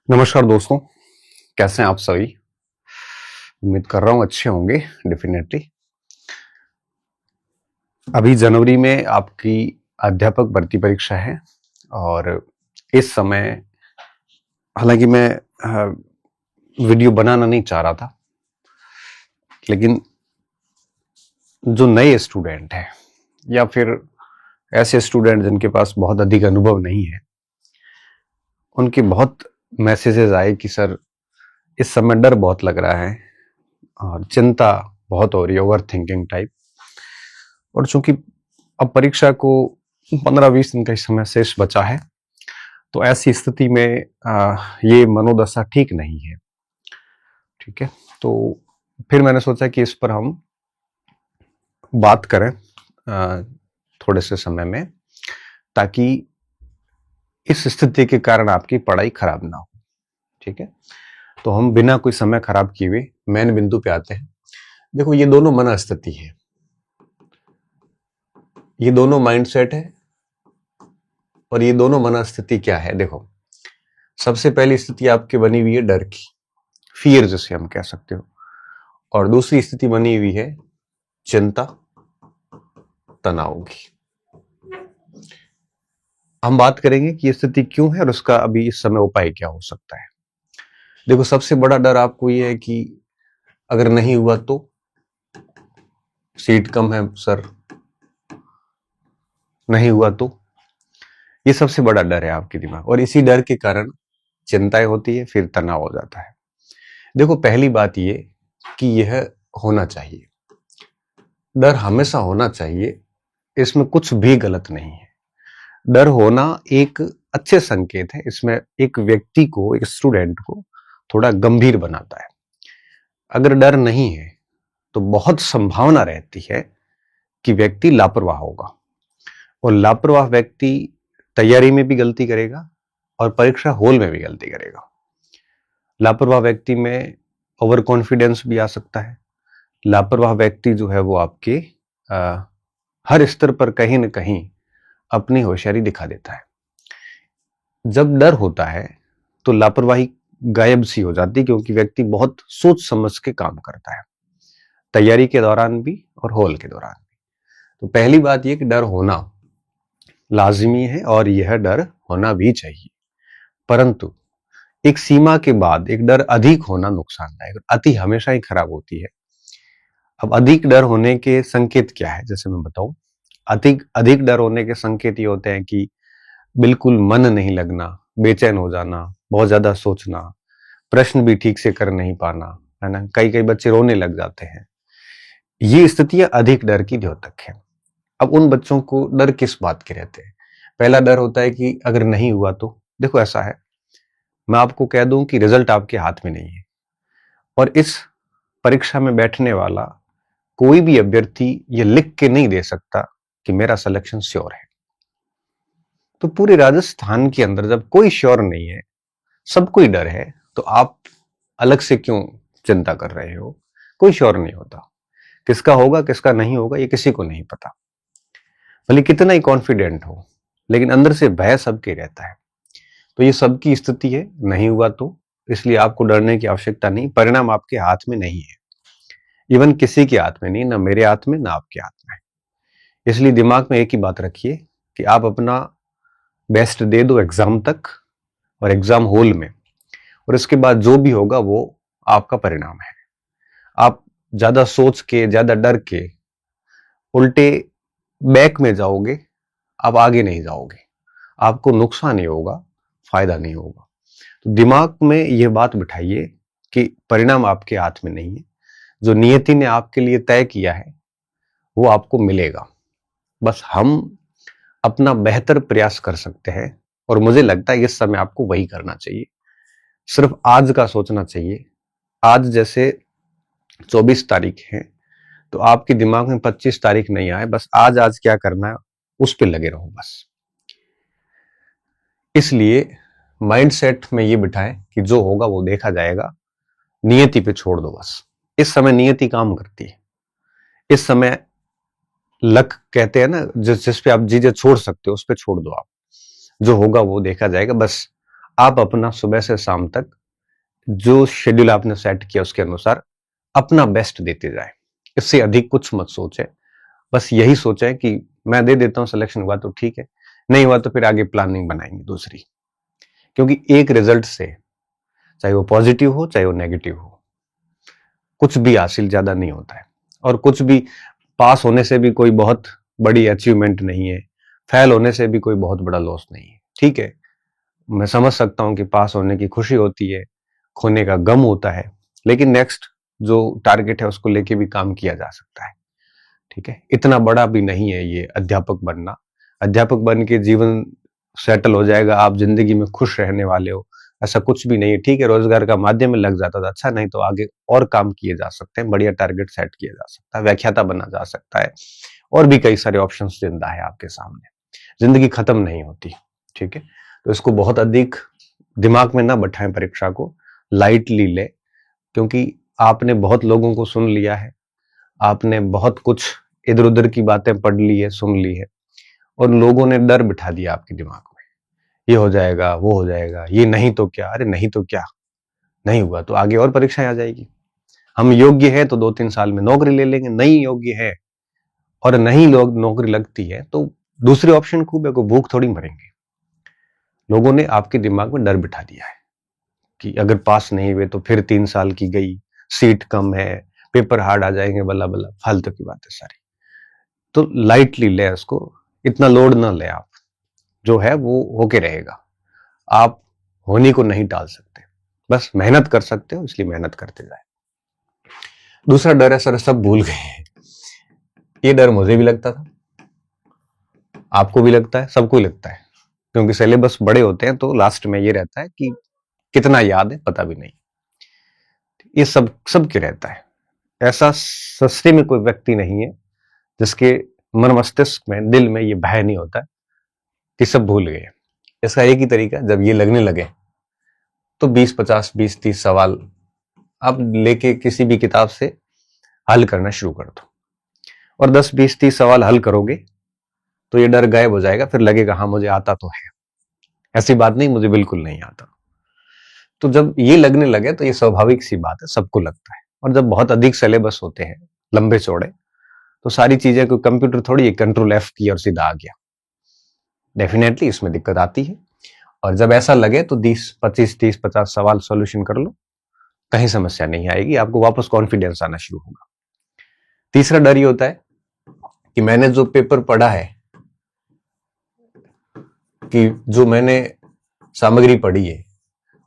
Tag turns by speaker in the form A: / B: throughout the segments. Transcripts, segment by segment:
A: नमस्कार दोस्तों, कैसे हैं आप सभी। उम्मीद कर रहा हूं अच्छे होंगे। डेफिनेटली अभी जनवरी में आपकी अध्यापक भर्ती परीक्षा है और इस समय हालांकि मैं वीडियो बनाना नहीं चाह रहा था, लेकिन जो नए स्टूडेंट हैं या फिर ऐसे स्टूडेंट जिनके पास बहुत अधिक अनुभव नहीं है, उनके बहुत मैसेजेस आए कि सर इस समय डर बहुत लग रहा है और चिंता बहुत हो रही है, ओवर थिंकिंग टाइप। और चूंकि अब परीक्षा को 15-20 दिन का समय शेष बचा है, तो ऐसी स्थिति में ये मनोदशा ठीक नहीं है। ठीक है, तो फिर मैंने सोचा कि इस पर हम बात करें थोड़े से समय में, ताकि इस स्थिति के कारण आपकी पढ़ाई खराब ना हो। ठीक है, तो हम बिना कोई समय खराब किए हुए मेन बिंदु पे आते हैं। देखो, ये दोनों मनस्थिति है, ये दोनों माइंडसेट है और ये दोनों मनस्थिति क्या है। देखो, सबसे पहली स्थिति आपकी बनी हुई है डर की, फियर जिसे हम कह सकते हो, और दूसरी स्थिति बनी हुई है चिंता, तनाव की। हम बात करेंगे कि ये स्थिति क्यों है और उसका अभी इस समय उपाय क्या हो सकता है। देखो, सबसे बड़ा डर आपको ये है कि अगर नहीं हुआ तो, सीट कम है सर, नहीं हुआ तो, ये सबसे बड़ा डर है आपके दिमाग, और इसी डर के कारण चिंताएं होती है, फिर तनाव हो जाता है। देखो, पहली बात ये कि यह होना चाहिए, डर हमेशा होना चाहिए, इसमें कुछ भी गलत नहीं है। डर होना एक अच्छे संकेत है, इसमें एक व्यक्ति को, एक स्टूडेंट को थोड़ा गंभीर बनाता है। अगर डर नहीं है तो बहुत संभावना रहती है कि व्यक्ति लापरवाह होगा, और लापरवाह व्यक्ति तैयारी में भी गलती करेगा और परीक्षा हॉल में भी गलती करेगा। लापरवाह व्यक्ति में ओवर कॉन्फिडेंस भी आ सकता है। लापरवाह व्यक्ति जो है वो आपके हर स्तर पर कहीं ना कहीं अपनी होशियारी दिखा देता है। जब डर होता है तो लापरवाही गायब सी हो जाती है, क्योंकि व्यक्ति बहुत सोच समझ के काम करता है, तैयारी के दौरान भी और हॉल के दौरान भी। तो पहली बात यह कि डर होना लाजिमी है और यह डर होना भी चाहिए, परंतु एक सीमा के बाद एक डर अधिक होना नुकसानदायक, अति हमेशा ही खराब होती है। अब अधिक डर होने के संकेत क्या है, जैसे मैं बताऊं, अधिक अधिक डर होने के संकेत ये होते हैं कि बिल्कुल मन नहीं लगना, बेचैन हो जाना, बहुत ज्यादा सोचना, प्रश्न भी ठीक से कर नहीं पाना, है ना। कई कई बच्चे रोने लग जाते हैं। ये स्थितियां अधिक डर की द्योतक है। अब उन बच्चों को डर किस बात के रहते हैं। पहला डर होता है कि अगर नहीं हुआ तो। देखो, ऐसा है, मैं आपको कह दूं कि रिजल्ट आपके हाथ में नहीं है, और इस परीक्षा में बैठने वाला कोई भी अभ्यर्थी ये लिख के नहीं दे सकता कि मेरा सिलेक्शन श्योर है। तो पूरे राजस्थान के अंदर जब कोई श्योर नहीं है, सबको ही डर है, तो आप अलग से क्यों चिंता कर रहे हो। कोई श्योर नहीं होता, किसका होगा किसका नहीं होगा ये किसी को नहीं पता, भले कितना ही कॉन्फिडेंट हो, लेकिन अंदर से भय सबके रहता है। तो ये सबकी स्थिति है, नहीं हुआ तो, इसलिए आपको डरने की आवश्यकता नहीं। परिणाम आपके हाथ में नहीं है, इवन किसी के हाथ में नहीं, ना मेरे हाथ में ना आपके हाथ में। इसलिए दिमाग में एक ही बात रखिए कि आप अपना बेस्ट दे दो एग्जाम तक और एग्जाम हॉल में, और इसके बाद जो भी होगा वो आपका परिणाम है। आप ज्यादा सोच के, ज्यादा डर के उल्टे बैक में जाओगे, आप आगे नहीं जाओगे, आपको नुकसान ही होगा, फायदा नहीं होगा। तो दिमाग में यह बात बिठाइए कि परिणाम आपके हाथ में नहीं है, जो नियति ने आपके लिए तय किया है वो आपको मिलेगा। बस हम अपना बेहतर प्रयास कर सकते हैं, और मुझे लगता है इस समय आपको वही करना चाहिए। सिर्फ आज का सोचना चाहिए। आज जैसे 24 तारीख है, तो आपके दिमाग में 25 तारीख नहीं आए, बस आज आज क्या करना है उस पर लगे रहो बस। इसलिए माइंडसेट में ये बिठाएं कि जो होगा वो देखा जाएगा, नियति पे छोड़ दो बस। इस समय नियति काम करती है। इस समय लक कहते हैं ना, जिस पे आप चीजें छोड़ सकते हो उस पे छोड़ दो आप। जो होगा वो देखा जाएगा। बस आप अपना सुबह से शाम तक जो शेड्यूल आपने सेट किया उसके अनुसार अपना बेस्ट देते जाए। इससे अधिक कुछ मत सोचें। बस यही सोचें कि मैं दे देता हूं, सिलेक्शन हुआ तो ठीक है, नहीं हुआ तो फिर आगे प्लानिंग बनाएंगे दूसरी। क्योंकि एक रिजल्ट से, चाहे वो पॉजिटिव हो चाहे वो नेगेटिव हो, कुछ भी हासिल ज्यादा नहीं होता है। और कुछ भी पास होने से भी कोई बहुत बड़ी अचीवमेंट नहीं है, फेल होने से भी कोई बहुत बड़ा लॉस नहीं है। ठीक है, मैं समझ सकता हूं कि पास होने की खुशी होती है, खोने का गम होता है, लेकिन नेक्स्ट जो टारगेट है उसको लेके भी काम किया जा सकता है। ठीक है, इतना बड़ा भी नहीं है ये अध्यापक बनना। अध्यापक बन के जीवन सेटल हो जाएगा, आप जिंदगी में खुश रहने वाले हो, ऐसा कुछ भी नहीं है। ठीक है, रोजगार का माध्यम में लग जाता था अच्छा, नहीं तो आगे और काम किए जा सकते हैं, बढ़िया टारगेट सेट किया जा सकता है, व्याख्याता बना जा सकता है, और भी कई सारे ऑप्शंस जिंदा है आपके सामने। जिंदगी खत्म नहीं होती। ठीक है, तो इसको बहुत अधिक दिमाग में ना बैठाएं, परीक्षा को लाइटली ले, क्योंकि आपने बहुत लोगों को सुन लिया है, आपने बहुत कुछ इधर उधर की बातें पढ़ ली है, सुन ली है, और लोगों ने डर बिठा दिया आपके दिमाग में, ये हो जाएगा, वो हो जाएगा, ये नहीं तो क्या, अरे नहीं तो क्या, नहीं हुआ तो आगे और परीक्षाएं आ जाएगी। हम योग्य है तो 2-3 साल में नौकरी ले लेंगे, नहीं योग्य है और नहीं लोग नौकरी लगती है तो दूसरे ऑप्शन खूब है, को भूख थोड़ी मरेंगे। लोगों ने आपके दिमाग में डर बिठा दिया है कि अगर पास नहीं हुए तो फिर 3 साल की गई, सीट कम है, पेपर हार्ड आ जाएंगे, बल्ला बल्ला, फालतू की बातें सारी। तो लाइटली ले इसको, इतना लोड ना ले आप, जो है वो होके रहेगा। आप होने को नहीं टाल सकते, बस मेहनत कर सकते हो, इसलिए मेहनत करते जाए। दूसरा डर है, सर सब भूल गए। ये डर मुझे भी लगता था, आपको भी लगता है, सबको ही लगता है, क्योंकि सिलेबस बड़े होते हैं तो लास्ट में ये रहता है कि कितना याद है पता भी नहीं। ये सब के रहता है। ऐसा सस्ते में कोई व्यक्ति नहीं है जिसके मन मस्तिष्क में, दिल में ये भय नहीं होता कि सब भूल गए। इसका एक ही तरीका, जब ये लगने लगे तो 20-50, 20-30 सवाल आप लेके किसी भी किताब से हल करना शुरू कर दो, और 10-20-30 सवाल हल करोगे तो ये डर गायब हो जाएगा। फिर लगेगा हाँ मुझे आता तो है, ऐसी बात नहीं मुझे बिल्कुल नहीं आता। तो जब ये लगने लगे तो ये स्वाभाविक सी बात है, सबको लगता है। और जब बहुत अधिक सिलेबस होते हैं, लंबे चौड़े, तो सारी चीजें, कोई कंप्यूटर थोड़ी है कंट्रोल F किया और सीधा आ गया, डेफिनेटली इसमें दिक्कत आती है। और जब ऐसा लगे तो 20-25-30-50 सवाल सॉल्यूशन कर लो, कहीं समस्या नहीं आएगी, आपको वापस कॉन्फिडेंस आना शुरू होगा। तीसरा डर ये होता है कि मैंने जो पेपर पढ़ा है, कि जो मैंने सामग्री पढ़ी है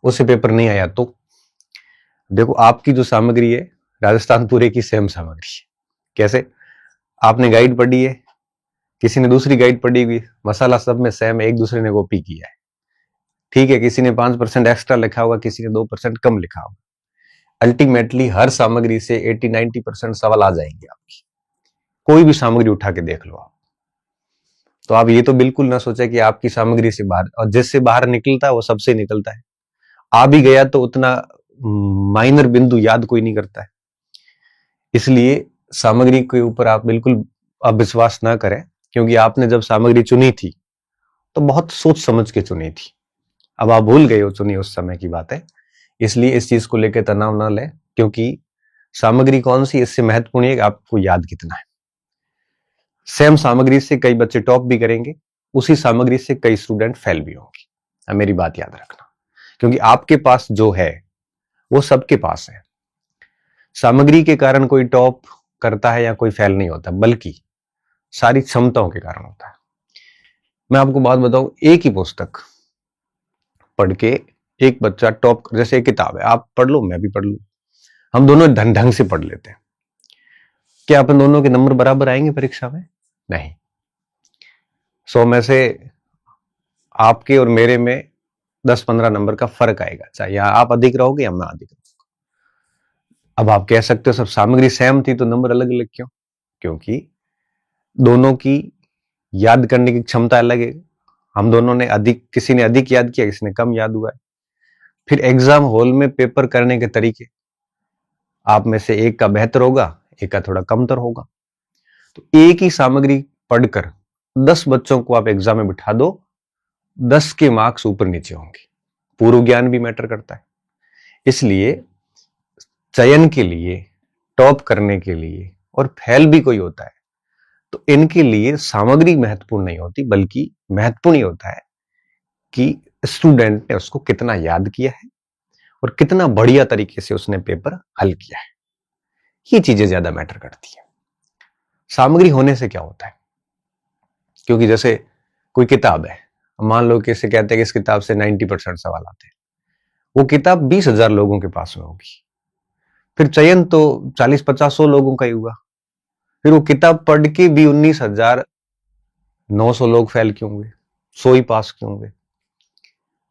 A: उससे पेपर नहीं आया तो। देखो, आपकी जो सामग्री है राजस्थान पूरे की सेम सामग्री है। कैसे? आपने गाइड पढ़ी है, किसी ने दूसरी गाइड पढ़ी हुई, मसाला सब में सेम है, एक दूसरे ने कॉपी किया है। ठीक है, किसी ने 5% एक्स्ट्रा लिखा होगा, किसी ने 2% कम लिखा होगा, अल्टीमेटली हर सामग्री से 80-90% सवाल आ जाएंगे आपकी। कोई भी सामग्री उठा के देख लो आप। तो आप ये तो बिल्कुल ना सोचे कि आपकी सामग्री से बाहर, और जिससे बाहर निकलता है वो सबसे निकलता है। आ भी गया तो उतना माइनर बिंदु याद कोई नहीं करता है। इसलिए सामग्री के ऊपर आप बिल्कुल अविश्वास ना करें, क्योंकि आपने जब सामग्री चुनी थी तो बहुत सोच समझ के चुनी थी। अब आप भूल गए हो, चुनी उस समय की बात है, इसलिए इस चीज को लेकर तनाव ना लें, क्योंकि सामग्री कौन सी इससे महत्वपूर्ण है कि आपको याद कितना है। सेम सामग्री से कई बच्चे टॉप भी करेंगे, उसी सामग्री से कई स्टूडेंट फेल भी होंगे। अब मेरी बात याद रखना, क्योंकि आपके पास जो है वो सबके पास है। सामग्री के कारण कोई टॉप करता है या कोई फेल नहीं होता, बल्कि सारी क्षमताओं के कारण होता है। मैं आपको बात बताऊं, एक ही पुस्तक पढ़ के एक बच्चा टॉप, जैसे एक किताब है, आप पढ़ लो मैं भी पढ़ लूं, हम दोनों ढंग ढंग से पढ़ लेते हैं, क्या अपन दोनों के नंबर बराबर आएंगे परीक्षा में? नहीं। 100 में से आपके और मेरे में 10-15 नंबर का फर्क आएगा, चाहे यहाँ आप अधिक रहोगे या मैं अधिक रहूंगा। अब आप कह सकते हो सब सामग्री सेम थी तो नंबर अलग अलग क्यों? क्योंकि दोनों की याद करने की क्षमता अलग है। हम दोनों ने अधिक, किसी ने अधिक याद किया, किसी ने कम याद हुआ है। फिर एग्जाम हॉल में पेपर करने के तरीके, आप में से एक का बेहतर होगा, एक का थोड़ा कमतर होगा। तो एक ही सामग्री पढ़कर 10 बच्चों को आप एग्जाम में बिठा दो, 10 के मार्क्स ऊपर नीचे होंगे। पूर्व ज्ञान भी मैटर करता है। इसलिए चयन के लिए, टॉप करने के लिए और फेल भी कोई होता है तो इनके लिए सामग्री महत्वपूर्ण नहीं होती, बल्कि महत्वपूर्ण ये होता है कि स्टूडेंट ने उसको कितना याद किया है और कितना बढ़िया तरीके से उसने पेपर हल किया है। ये चीजें ज्यादा मैटर करती है। सामग्री होने से क्या होता है, क्योंकि जैसे कोई किताब है, मान लो कि इसे कहते हैं कि इस किताब से 90% सवाल आते हैं, वो किताब 20,000 लोगों के पास में होगी, फिर चयन तो 40-50-100 लोगों का ही हुआ, फिर वो किताब पढ़ के भी 19,900 लोग फेल क्यों हुए, 100 ही पास क्यों हुए।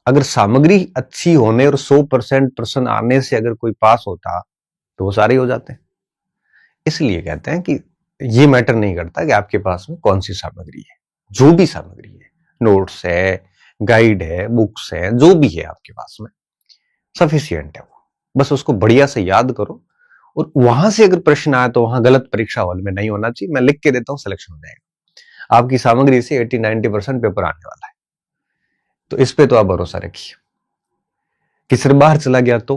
A: अगर सामग्री अच्छी होने और 100% प्रश्न आने से अगर कोई पास होता तो वो सारे हो जाते हैं। इसलिए कहते हैं कि ये मैटर नहीं करता कि आपके पास में कौन सी सामग्री है, जो भी सामग्री है, नोट्स है, गाइड है, बुक्स है, जो भी है आपके पास में सफिशियंट है वो, बस उसको बढ़िया से याद करो। और वहां से अगर प्रश्न आए तो वहां गलत परीक्षा हॉल में नहीं होना चाहिए, मैं लिख के देता हूं, सिलेक्शन हो जाएगा। आपकी सामग्री से 80-90% पेपर आने वाला है, तो इस पे तो आप भरोसा रखिए। किसी बाहर चला गया तो,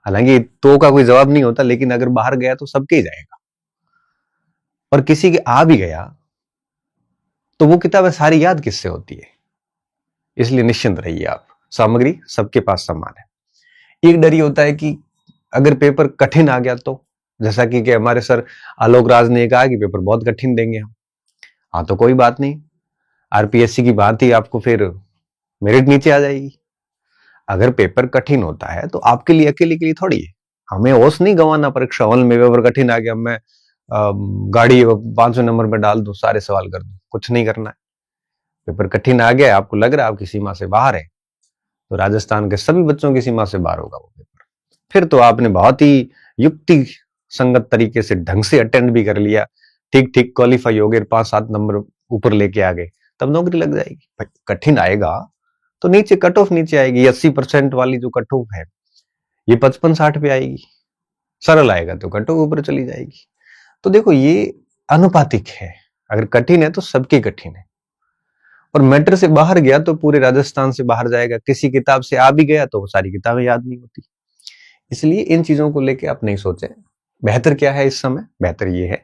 A: हालांकि तो का कोई जवाब नहीं होता, लेकिन अगर बाहर गया तो सबके ही जाएगा, और किसी के आ भी गया तो वो किताबें सारी याद किससे होती है। इसलिए निश्चिंत रहिए आप, सामग्री सबके पास समान है। एक डर ये होता है कि अगर पेपर कठिन आ गया तो, जैसा कि हमारे सर आलोक राज ने कहा कि पेपर बहुत कठिन देंगे हम। हाँ तो कोई बात नहीं, आरपीएससी की बात ही आपको फिर मेरिट नीचे आ जाएगी। अगर पेपर कठिन होता है तो आपके लिए अकेले के लिए थोड़ी है, हमें होश नहीं गंवाना परीक्षा हॉल में। पेपर कठिन आ गया, मैं गाड़ी 500 नंबर में डाल दूं, सारे सवाल कर दूं, कुछ नहीं करना है। पेपर कठिन आ गया, आपको लग रहा है आपकी सीमा से बाहर है, तो राजस्थान के सभी बच्चों की सीमा से बाहर होगा वो पेपर। फिर तो आपने बहुत ही युक्ति संगत तरीके से ढंग से अटेंड भी कर लिया, ठीक ठीक क्वालिफाई हो गए, 5-7 नंबर ऊपर लेके आ गए, तब नौकरी लग जाएगी। कठिन आएगा तो नीचे कट ऑफ नीचे आएगी। 80% वाली जो कट ऑफ है ये 55-60 पे आएगी। सरल आएगा तो कट ऑफ ऊपर चली जाएगी। तो देखो ये अनुपातिक है, अगर कठिन है तो सबके कठिन है, और मैटर से बाहर गया तो पूरे राजस्थान से बाहर जाएगा। किसी किताब से आ भी गया तो वो सारी किताबें याद नहीं होती। इसलिए इन चीजों को लेके आप नहीं सोचें। बेहतर क्या है इस समय, बेहतर ये है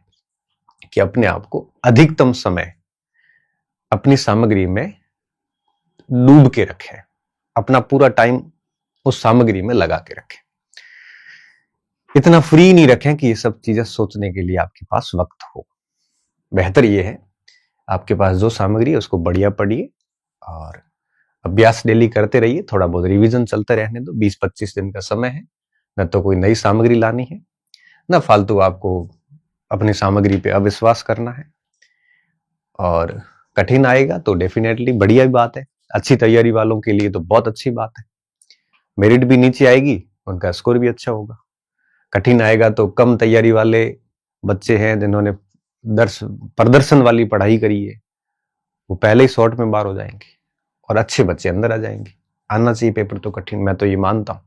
A: कि अपने आप को अधिकतम समय अपनी सामग्री में डूब के रखें, अपना पूरा टाइम उस सामग्री में लगा के रखें। इतना फ्री नहीं रखें कि ये सब चीजें सोचने के लिए आपके पास वक्त हो। बेहतर ये है आपके पास जो सामग्री है उसको बढ़िया पढ़िए और अभ्यास डेली करते रहिए। थोड़ा बहुत रिवीजन चलते रहने दो, 20-25 दिन का समय है, न तो कोई नई सामग्री लानी है, न फालतू आपको अपनी सामग्री पे अविश्वास करना है। और कठिन आएगा तो डेफिनेटली बढ़िया बात है, अच्छी तैयारी वालों के लिए तो बहुत अच्छी बात है, मेरिट भी नीचे आएगी, उनका स्कोर भी अच्छा होगा। कठिन आएगा तो कम तैयारी वाले बच्चे हैं जिन्होंने प्रदर्शन वाली पढ़ाई करी है, वो पहले ही शॉर्ट में बाहर हो जाएंगे और अच्छे बच्चे अंदर आ जाएंगे। आना चाहिए पेपर तो कठिन, मैं तो ये मानता हूं।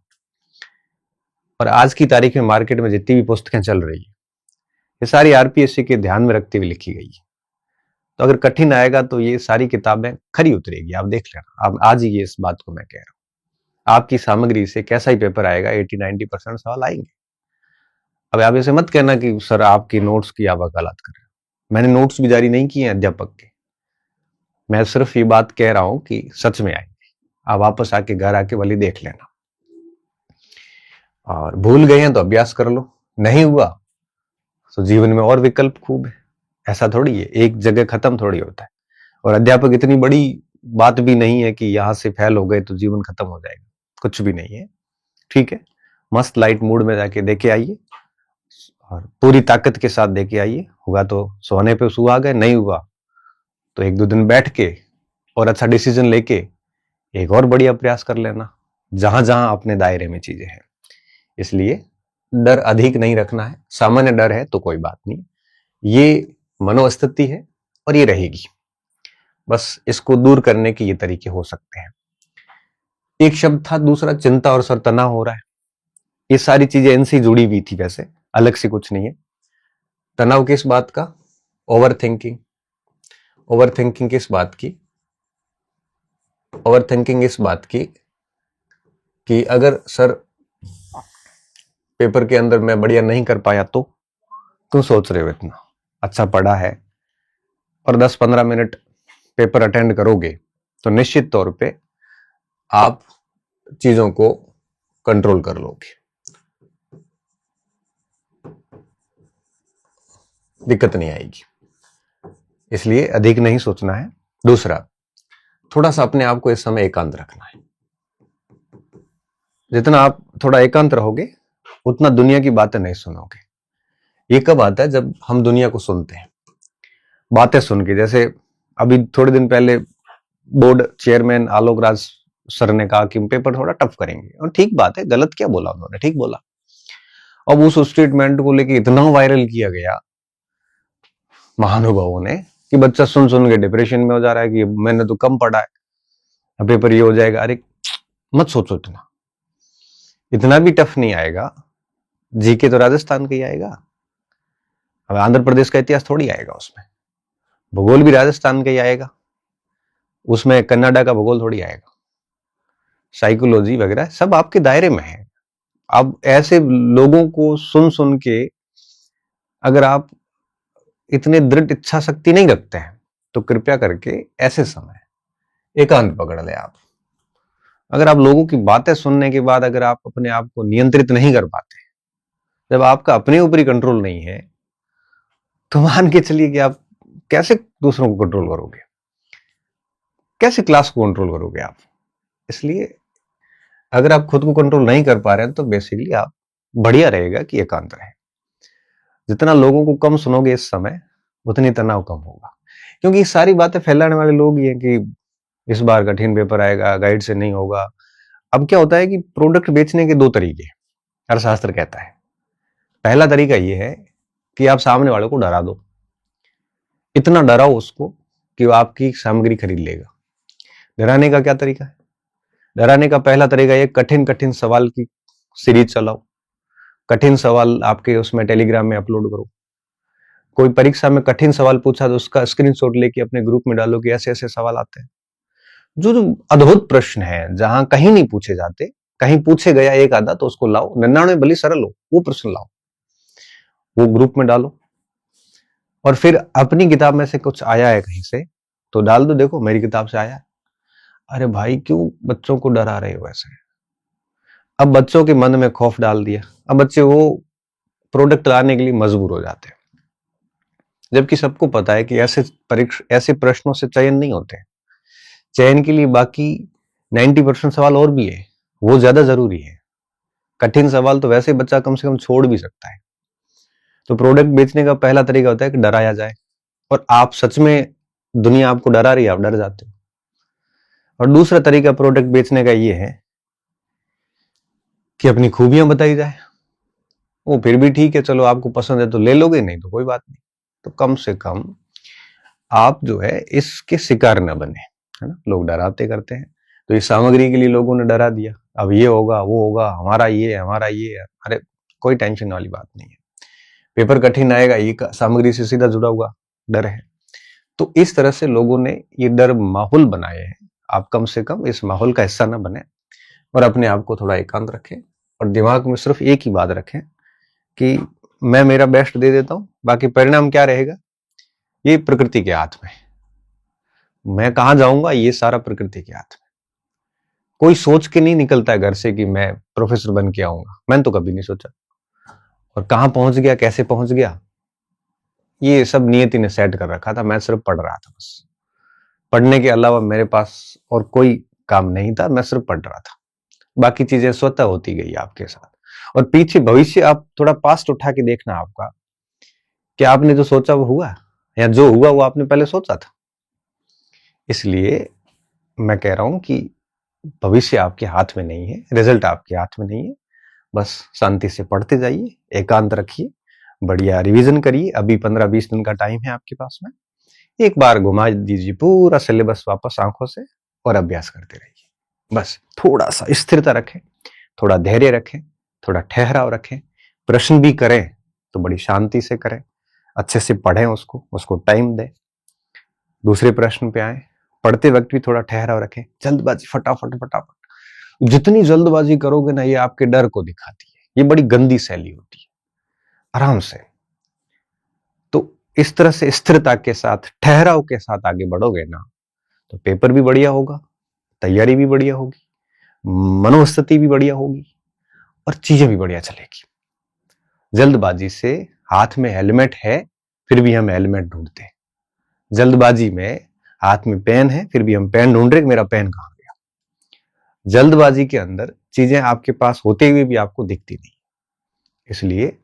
A: और आज की तारीख में मार्केट में जितनी भी पुस्तकें चल रही है ये सारी आरपीएससी के ध्यान में रखते हुए लिखी गई है। तो अगर कठिन आएगा तो ये सारी किताबें खरी उतरेगी, आप देख लेना। अब आज ही ये इस बात को मैं कह रहा हूं, आपकी सामग्री से कैसा ही पेपर आएगा 80-90% सवाल आएंगे। अब आप ऐसे मत कहना कि सर आपकी नोट्स की आप वकालत कर रहे हो। मैंने नोट्स भी जारी नहीं किए हैं अध्यापक के, मैं सिर्फ ये बात कह रहा हूं कि सच में आएंगे। आप वापस आके घर आके वाली देख लेना, और भूल गए हैं तो अभ्यास कर लो, नहीं हुआ तो जीवन में और विकल्प खूब है। ऐसा थोड़ी है एक जगह खत्म थोड़ी होता है। और अध्यापक इतनी बड़ी बात भी नहीं है कि यहां से फेल हो गए तो जीवन खत्म हो जाएगा, कुछ भी नहीं है। ठीक है, मस्त लाइट मूड में जाके देके आइए और पूरी ताकत के साथ देके आइए। हुआ तो सोने पे सुहागा, नहीं हुआ तो 1-2 दिन बैठ के और अच्छा डिसीजन लेके एक और बढ़िया प्रयास कर लेना, जहां जहां अपने दायरे में चीजें हैं। इसलिए डर अधिक नहीं रखना है, सामान्य डर है तो कोई बात नहीं, ये मनोस्थिति है और ये रहेगी। बस इसको दूर करने के ये तरीके हो सकते हैं। एक शब्द था दूसरा, चिंता और सर तनाव हो रहा है। ये सारी चीजें इनसे जुड़ी हुई थी, वैसे अलग से कुछ नहीं है। तनाव किस बात का? Over thinking. ओवर थिंकिंग किस बात की? ओवर थिंकिंग इस बात की कि अगर सर पेपर के अंदर मैं बढ़िया नहीं कर पाया तो क्यों सोच रहे हो इतना, अच्छा पढ़ा है और 10-15 मिनट पेपर अटेंड करोगे तो निश्चित तौर पे आप चीजों को कंट्रोल कर लोगे, दिक्कत नहीं आएगी। इसलिए अधिक नहीं सोचना है। दूसरा, थोड़ा सा अपने आप को इस समय एकांत रखना है। जितना आप थोड़ा एकांत रहोगे उतना दुनिया की बातें नहीं सुनोगे। ये कब आता है? जब हम दुनिया को सुनते हैं, बातें सुन के। जैसे अभी थोड़े दिन पहले board chairman Alok Raj sir ने कहा कि पेपर थोड़ा टफ करेंगे, और ठीक बात है, गलत क्या बोला उन्होंने, ठीक बोला। अब उस स्टेटमेंट को लेके इतना वायरल किया गया महानुभावों ने कि बच्चा सुन सुन के डिप्रेशन में हो जा रहा है कि मैंने तो कम पढ़ा है, पेपर ये हो जाएगा। अरे मत सोचो, इतना इतना भी टफ नहीं आएगा। जीके तो राजस्थान का ही आएगा, अब आंध्र प्रदेश का इतिहास थोड़ी आएगा उसमें। भूगोल भी राजस्थान का ही आएगा, उसमें कन्नाडा का भूगोल थोड़ी आएगा। साइकोलॉजी वगैरह सब आपके दायरे में है। अब ऐसे लोगों को सुन सुन के अगर आप इतने दृढ़ इच्छा शक्ति नहीं रखते हैं तो कृपया करके ऐसे समय एकांत पकड़ ले आप। अगर आप लोगों की बातें सुनने के बाद अगर आप अपने आप को नियंत्रित नहीं कर पाते, जब आपका अपने ऊपर ही कंट्रोल नहीं है, तो मान के चलिए कि आप कैसे दूसरों को कंट्रोल करोगे, कैसे क्लास को कंट्रोल करोगे आप। इसलिए अगर आप खुद को कंट्रोल नहीं कर पा रहे हैं तो बेसिकली आप बढ़िया रहेगा कि एकांत रहे। जितना लोगों को कम सुनोगे इस समय उतनी तनाव कम होगा, क्योंकि सारी बातें फैलाने वाले लोग ही हैं कि इस बार कठिन पेपर आएगा, गाइड से नहीं होगा। अब क्या होता है कि प्रोडक्ट बेचने के दो तरीके अर्थशास्त्र कहता है। पहला तरीका यह है कि आप सामने वाले को डरा दो, इतना डराओ उसको कि वो आपकी सामग्री खरीद लेगा। डराने का क्या तरीका है? डराने का पहला तरीका ये, कठिन कठिन सवाल की सीरीज चलाओ, कठिन सवाल आपके उसमें टेलीग्राम में अपलोड करो। कोई परीक्षा में कठिन सवाल पूछा तो उसका स्क्रीनशॉट लेके अपने ग्रुप में डालो कि ऐसे ऐसे सवाल आते हैं। जो जो अद्भुत प्रश्न है, जहां कहीं नहीं पूछे जाते, कहीं पूछे गया एक आधा तो उसको लाओ, 99 भले सरल हो वो प्रश्न लाओ, वो ग्रुप में डालो। और फिर अपनी किताब में से कुछ आया है कहीं से तो डाल दो, देखो मेरी किताब से आया है। अरे भाई क्यों बच्चों को डरा रहे हो ऐसे? अब बच्चों के मन में खौफ डाल दिया, अब बच्चे वो प्रोडक्ट लाने के लिए मजबूर हो जाते हैं। जबकि सबको पता है कि ऐसे प्रश्नों से चयन नहीं होते। चयन के लिए बाकी 90% सवाल और भी है, वो ज्यादा जरूरी है। कठिन सवाल तो वैसे बच्चा कम से कम छोड़ भी सकता है। तो प्रोडक्ट बेचने का पहला तरीका होता है कि डराया जाए, और आप सच में दुनिया आपको डरा रही है, आप डर जाते हो। और दूसरा तरीका प्रोडक्ट बेचने का ये है कि अपनी खूबियां बताई जाए। वो फिर भी ठीक है, चलो आपको पसंद है तो ले लोगे, नहीं तो कोई बात नहीं। तो कम से कम आप जो है इसके शिकार न बने, है ना। लोग डराते करते हैं, तो इस सामग्री के लिए लोगों ने डरा दिया, अब ये होगा वो होगा, हमारा ये है हमारा ये है। अरे कोई टेंशन वाली बात नहीं है, पेपर कठिन आएगा ये सामग्री से सीधा जुड़ा हुआ डर है। तो इस तरह से लोगों ने ये डर माहौल बनाए हैं। आप कम से कम इस माहौल का हिस्सा न बने और अपने आप को थोड़ा एकांत रखें, और दिमाग में सिर्फ एक ही बात रखें कि मैं मेरा बेस्ट दे देता हूं, बाकी परिणाम क्या रहेगा ये प्रकृति के हाथ में। मैं कहां जाऊंगा ये सारा प्रकृति के हाथ में। कोई सोच के नहीं निकलता है घर से कि मैं प्रोफेसर बन के आऊंगा, मैंने तो कभी नहीं सोचा। और कहां पहुंच गया, कैसे पहुंच गया, ये सब नियति ने सेट कर रखा था। मैं सिर्फ पढ़ रहा था, बस पढ़ने के अलावा मेरे पास और कोई काम नहीं था, मैं सिर्फ पढ़ रहा था। बाकी चीजें स्वतः होती गई आपके साथ। और पीछे भविष्य आप थोड़ा पास्ट उठा के देखना आपका, कि आपने जो सोचा वो हुआ, या जो हुआ वो आपने पहले सोचा था। इसलिए मैं कह रहा हूं कि भविष्य आपके हाथ में नहीं है, रिजल्ट आपके हाथ में नहीं है। बस शांति से पढ़ते जाइए, एकांत रखिए, बढ़िया रिवीजन करिए। अभी 15-20 दिन का टाइम है आपके पास में। एक बार घुमा दीजिए पूरा सिलेबस वापस आंखों से और अभ्यास करते रहिए। बस थोड़ा सा स्थिरता रखें, थोड़ा धैर्य रखें, थोड़ा ठहराव रखें। प्रश्न भी करें तो बड़ी शांति से करें, अच्छे से पढ़ें, उसको टाइम दें। दूसरे प्रश्न पे आए, पढ़ते वक्त भी थोड़ा ठहराव रखें। जल्दबाजी, फटाफट फटाफट, जितनी जल्दबाजी करोगे ना, ये आपके डर को दिखाती है। ये बड़ी गंदी शैली होती है। आराम से, तो इस तरह से स्थिरता के साथ, ठहराव के साथ आगे बढ़ोगे ना, तो पेपर भी बढ़िया होगा, तैयारी भी बढ़िया होगी, मनोस्थिति भी बढ़िया होगी और चीजें भी बढ़िया चलेगी। जल्दबाजी से, हाथ में हेलमेट है फिर भी हम हेलमेट ढूंढते हैं। जल्दबाजी में हाथ में पेन है फिर भी हम पेन ढूंढ रहे, मेरा पेन कहां गया। जल्दबाजी के अंदर चीजें आपके पास होते हुए भी आपको दिखती नहीं। इसलिए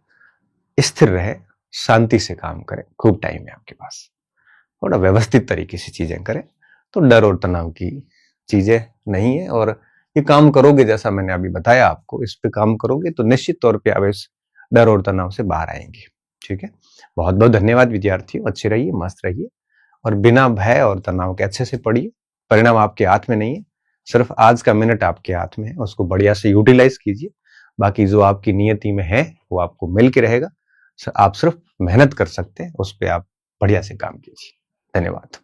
A: स्थिर रहे, शांति से काम करें। खूब टाइम है आपके पास, थोड़ा व्यवस्थित तरीके से चीजें करें, तो डर और तनाव की चीजें नहीं है। और ये काम करोगे, जैसा मैंने अभी बताया आपको, इस पे काम करोगे तो निश्चित तौर पे आप इस डर और तनाव से बाहर आएंगे। ठीक है, बहुत बहुत धन्यवाद विद्यार्थियों। अच्छे रहिए, मस्त रहिए और बिना भय और तनाव के अच्छे से पढ़िए। परिणाम आपके हाथ में नहीं है, सिर्फ आज का मिनट आपके हाथ में है, उसको बढ़िया से यूटिलाइज कीजिए। बाकी जो आपकी नियति में है वो आपको मिल के रहेगा। आप सिर्फ मेहनत कर सकते हैं, उस पर आप बढ़िया से काम कीजिए। धन्यवाद।